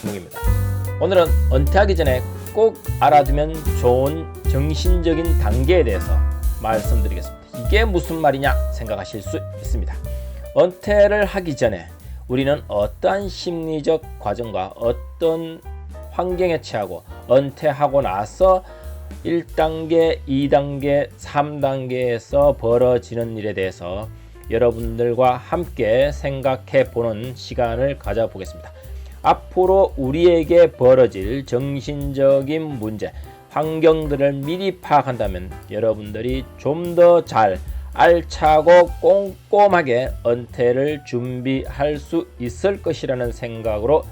제목입니다. 오늘은 은퇴하기 전에 꼭 알아두면 좋은 정신적인 단계에 대해서 말씀드리겠습니다. 이게 무슨 말이냐 생각하실 수 있습니다. 은퇴를 하기 전에 우리는 어떠한 심리적 과정과 어떤 환경에 처하고 은퇴하고 나서 1단계, 2단계, 3단계에서 벌어지는 일에 대해서 여러분들과 함께 생각해 보는 시간을 가져보겠습니다. 앞으로 우리에게 벌어질 정신적인 문제, 환경들을 미리 파악한다면 여러분들이 좀 더 잘 알차고 꼼꼼하게 은퇴를 준비할 수 있을 것이라는 생각으로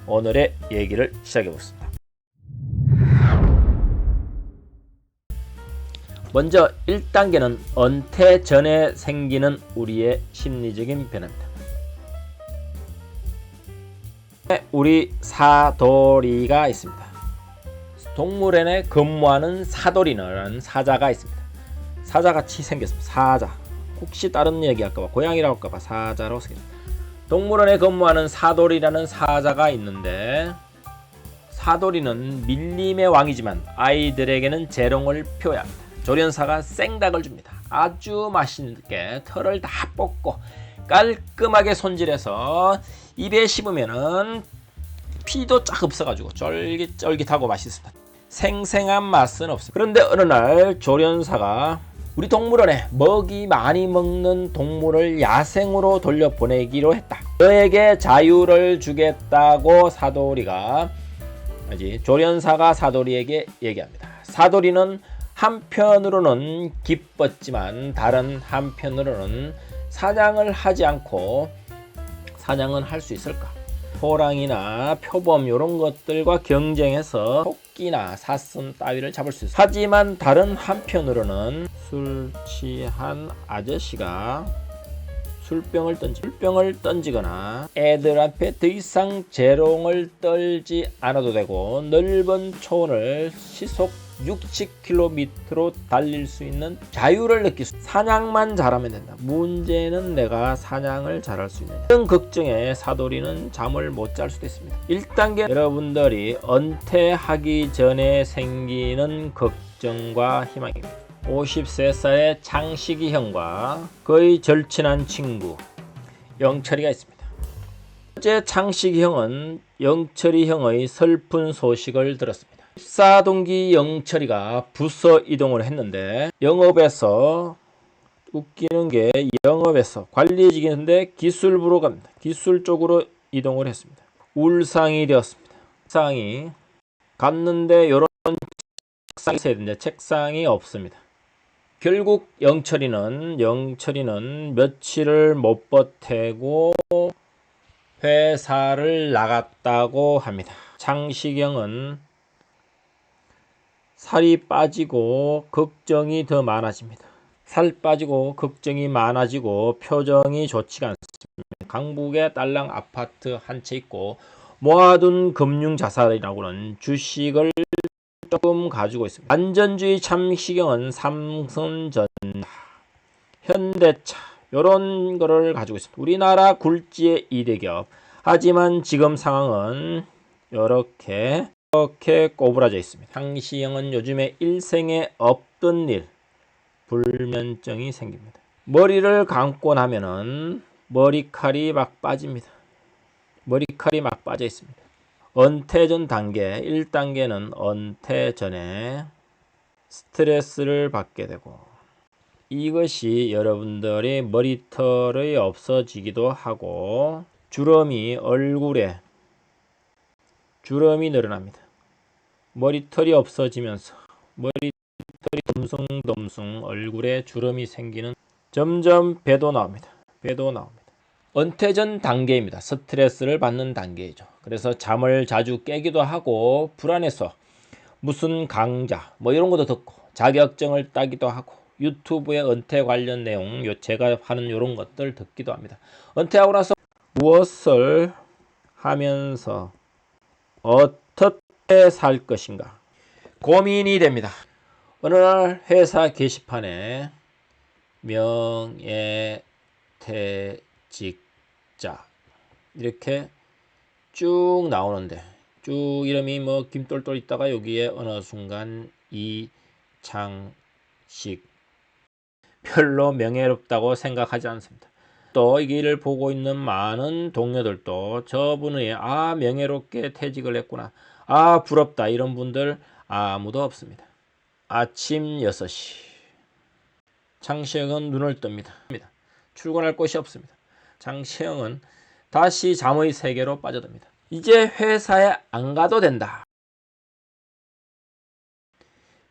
오늘의 얘기를 시작해 보겠습니다. 먼저 1단계는 은퇴 전에 생기는 우리의 심리적인 변화입니다. 우리 사돌이가 있습니다. 동물원에 근무하는 사돌이라는 사자가 있습니다. 사자같이 생겼습니다. 사자. 혹시 다른 얘기 할까봐 고양이라고 할까봐 사자로 생겼습니다. 동물원에 근무하는 사돌이라는 사자가 있는데 사돌이는 밀림의 왕이지만 아이들에게는 재롱을 표해야 합니다. 조련사가 생닭을 줍니다. 아주 맛있게 털을 다 뽑고 깔끔하게 손질해서 입에 씹으면은 피도 쫙 없어가지고 쫄깃쫄깃하고 맛있습니다. 생생한 맛은 없습니다. 그런데 어느 날 조련사가 우리 동물원에 먹이 많이 먹는 동물을 야생으로 돌려보내기로 했다. 너에게 자유를 주겠다고 사돌이가 조련사가 사돌이에게 얘기합니다. 사돌이는 한편으로는 기뻤지만 다른 한편으로는 사냥을 하지 않고 사냥은 할 수 있을까? 호랑이나 표범 이런 것들과 경쟁해서 토끼나 사슴 따위를 잡을 수 있어. 하지만 다른 한편으로는 술 취한 아저씨가 술병을 던지거나 애들 앞에 더 이상 재롱을 떨지 않아도 되고 넓은 초원을 시속 60km로 달릴 수 있는 자유를 느낄 수 있다. 사냥만 잘하면 된다. 문제는 내가 사냥을 잘할 수 있느냐. 이런 걱정에 사돌이는 잠을 못 잘 수도 있습니다. 1단계 여러분들이 은퇴하기 전에 생기는 걱정과 희망입니다. 53살의 창식이 형과 거의 절친한 친구 영철이가 있습니다. 어제 창식이 형은 영철이 형의 슬픈 소식을 들었습니다. 입사동기 영철이가 부서 이동을 했는데 영업에서 웃기는 게 영업에서 관리직인데 기술부로 갑니다. 기술 쪽으로 이동을 했습니다. 울상이 되었습니다. 책상이 갔는데 이런 책상이 있어야 되는데 책상이 없습니다. 결국 영철이는 며칠을 못 버티고 회사를 나갔다고 합니다. 창식형은 살이 빠지고 걱정이 더 많아집니다. 살 빠지고 걱정이 많아지고 표정이 좋지가 않습니다. 강북에 딸랑 아파트 한 채 있고 모아둔 금융자산이라고는 주식을 조금 가지고 있습니다. 안전주의 창식형은 삼성전자, 현대차 이런 거를 가지고 있습니다. 우리나라 굴지의 2대 기업. 하지만 지금 상황은 이렇게 꼬부라져 있습니다. 창식형은 요즘에 일생에 없던 일, 불면증이 생깁니다. 머리를 감고 나면은 머리칼이 막 빠집니다. 머리칼이 막 빠져 있습니다. 은퇴 전 단계 1단계는 은퇴 전에 스트레스를 받게 되고 이것이 여러분들이 머리털이 없어지기도 하고 주름이 얼굴에 주름이 늘어납니다. 머리털이 없어지면서 머리털이 덤숭덤숭 얼굴에 주름이 생기는 점점 배도 나옵니다. 은퇴 전 단계입니다. 스트레스를 받는 단계이죠. 그래서 잠을 자주 깨기도 하고 불안해서 무슨 강좌 이런 것도 듣고 자격증을 따기도 하고 유튜브에 은퇴 관련 내용 제가 하는 이런 것들 듣기도 합니다. 은퇴하고 나서 무엇을 하면서 어떻게 살 것인가 고민이 됩니다. 어느 날 회사 게시판에 명예퇴직자 이렇게 쭉 나오는데 쭉 이름이 뭐 김똘똘 있다가 여기에 어느 순간 이창식. 별로 명예롭다고 생각하지 않습니다. 또 이 길을 보고 있는 많은 동료들도 저분이 명예롭게 퇴직을 했구나, 부럽다, 이런 분들 아무도 없습니다. 아침 6시 장시영은 눈을 뜹니다. 출근할 곳이 없습니다. 장시영은 다시 잠의 세계로 빠져듭니다. 이제 회사에 안 가도 된다.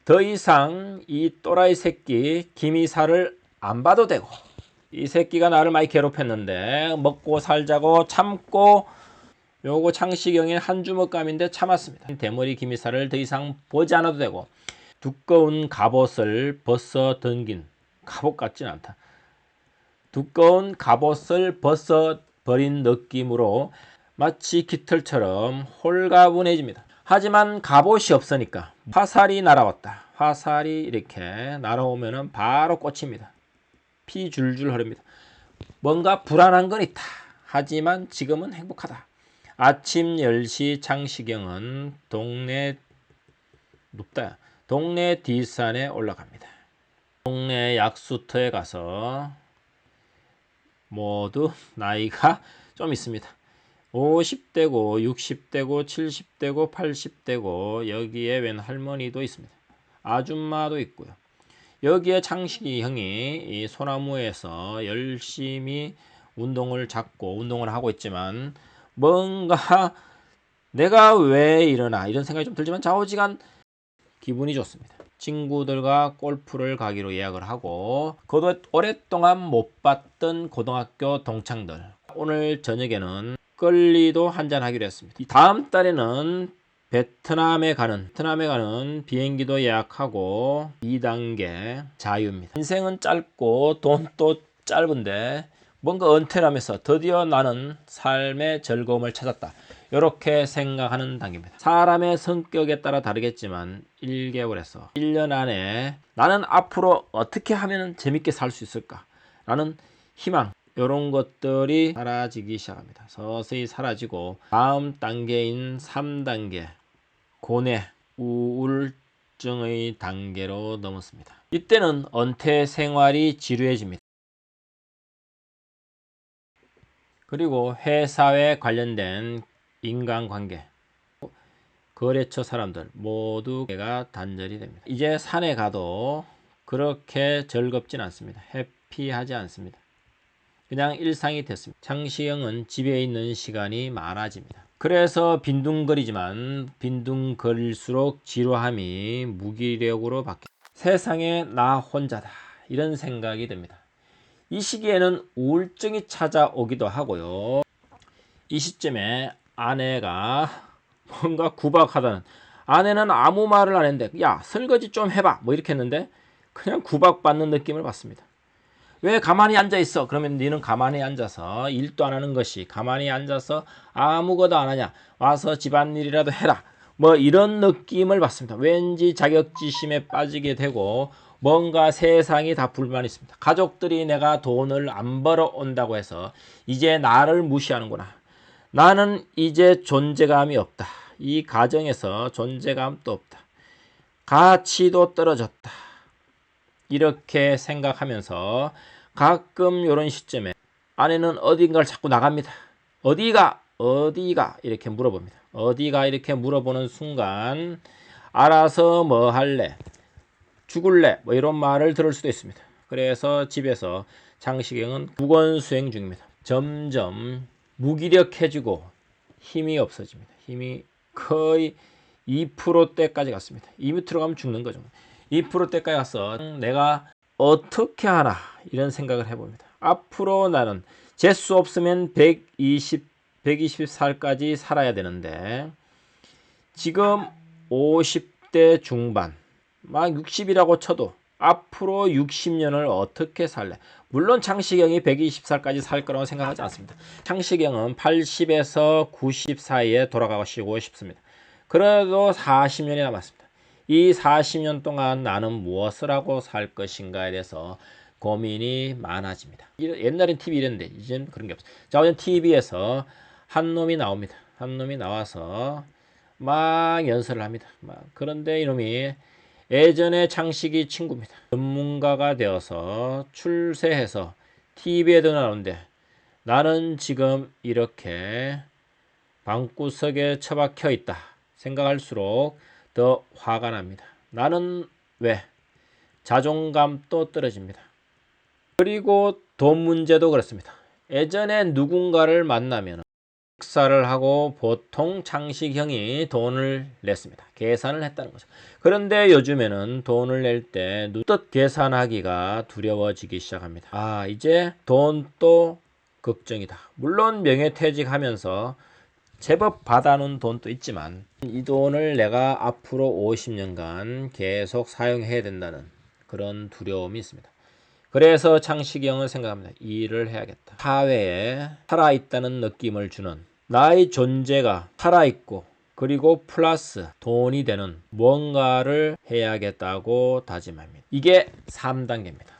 더 이상 이 또라이 새끼 김이사를 안 봐도 되고, 이 새끼가 나를 많이 괴롭혔는데 먹고 살자고 참고 요거 창시경의 한 주먹감인데 참았습니다. 대머리 김이사를 더 이상 보지 않아도 되고, 두꺼운 갑옷을 벗어 던긴, 갑옷 같진 않다, 두꺼운 갑옷을 벗어 버린 느낌으로 마치 깃털처럼 홀가분해집니다. 하지만 갑옷이 없으니까 화살이 날아왔다. 화살이 이렇게 날아오면 바로 꽂힙니다. 피 줄줄 흐릅니다. 뭔가 불안한 건 있다. 하지만 지금은 행복하다. 아침 10시 장시경은 동네 뒷산에 올라갑니다. 동네 약수터에 가서 모두 나이가 좀 있습니다. 50대고 60대고 70대고 80대고 여기에 웬 할머니도 있습니다. 아줌마도 있고요. 여기에 창식이 형이 이 소나무에서 열심히 운동을 하고 있지만 뭔가 내가 왜 이러나 이런 생각이 좀 들지만 좌우지간 기분이 좋습니다. 친구들과 골프를 가기로 예약을 하고, 그것도 오랫동안 못 봤던 고등학교 동창들, 오늘 저녁에는 껄리도 한잔 하기로 했습니다. 다음 달에는 베트남에 가는 비행기도 예약하고 2단계 자유입니다. 인생은 짧고 돈도 짧은데 뭔가 은퇴하면서 드디어 나는 삶의 즐거움을 찾았다, 이렇게 생각하는 단계입니다. 사람의 성격에 따라 다르겠지만 1개월에서 1년 안에 나는 앞으로 어떻게 하면 재밌게 살 수 있을까 라는 희망, 이런 것들이 사라지기 시작합니다. 서서히 사라지고 다음 단계인 3단계 고뇌, 우울증의 단계로 넘었습니다. 이때는 은퇴 생활이 지루해집니다. 그리고 회사에 관련된 인간관계, 거래처 사람들 모두가 단절이 됩니다. 이제 산에 가도 그렇게 즐겁진 않습니다. 해피하지 않습니다. 그냥 일상이 됐습니다. 장시영은 집에 있는 시간이 많아집니다. 그래서 빈둥거리지만 빈둥거릴수록 지루함이 무기력으로 바뀝니다. 세상에 나 혼자다, 이런 생각이 듭니다. 이 시기에는 우울증이 찾아오기도 하고요. 이 시점에 아내가 뭔가 구박하다는, 아내는 아무 말을 안 했는데 야 설거지 좀 해봐 뭐 이렇게 했는데 그냥 구박받는 느낌을 받습니다. 왜 가만히 앉아있어? 그러면 너는 가만히 앉아서 일도 안 하는 것이, 가만히 앉아서 아무것도 안 하냐, 와서 집안일이라도 해라, 뭐 이런 느낌을 받습니다. 왠지 자격지심에 빠지게 되고 뭔가 세상이 다 불만이 있습니다. 가족들이 내가 돈을 안 벌어온다고 해서 이제 나를 무시하는구나, 나는 이제 존재감이 없다, 이 가정에서 존재감도 없다, 가치도 떨어졌다, 이렇게 생각하면서 가끔 이런 시점에 아내는 어딘가를 자꾸 나갑니다. 어디가 이렇게 물어봅니다. 어디가 이렇게 물어보는 순간 알아서 뭐 할래, 죽을래, 뭐 이런 말을 들을 수도 있습니다. 그래서 집에서 장시경은 국원 수행 중입니다. 점점 무기력해지고 힘이 없어집니다. 힘이 거의 2%대까지 갔습니다. 2% 가면 죽는 거죠. 2%대까지 가서 내가 어떻게 하나 이런 생각을 해봅니다. 앞으로 나는 재수 없으면 120살까지 살아야 되는데 지금 50대 중반, 막 60이라고 쳐도 앞으로 60년을 어떻게 살래? 물론 창시경이 120살까지 살 거라고 생각하지 않습니다. 창시경은 80에서 90 사이에 돌아가시고 싶습니다. 그래도 40년이 남았습니다. 이 40년 동안 나는 무엇을 하고 살 것인가에 대해서 고민이 많아집니다. 옛날엔 TV 이랬는데 이제는 그런 게 없어요. 자, 오늘 TV에서 한 놈이 나옵니다. 한 놈이 나와서 막 연설을 합니다. 그런데 이놈이 예전에 창식이 친구입니다. 전문가가 되어서 출세해서 TV에도 나오는데 나는 지금 이렇게 방구석에 처박혀 있다 생각할수록 더 화가 납니다. 나는 왜? 자존감도 떨어집니다. 그리고 돈 문제도 그렇습니다. 예전에 누군가를 만나면 식사를 하고 보통 창식형이 돈을 냈습니다. 계산을 했다는 거죠. 그런데 요즘에는 돈을 낼 때 누뜻 계산하기가 두려워지기 시작합니다. 이제 돈도 걱정이다. 물론 명예퇴직하면서 제법 받아놓은 돈도 있지만 이 돈을 내가 앞으로 50년간 계속 사용해야 된다는 그런 두려움이 있습니다. 그래서 창식형은 생각합니다. 이 일을 해야겠다. 사회에 살아있다는 느낌을 주는 나의 존재가 살아있고 그리고 플러스 돈이 되는 뭔가를 해야겠다고 다짐합니다. 이게 3단계입니다.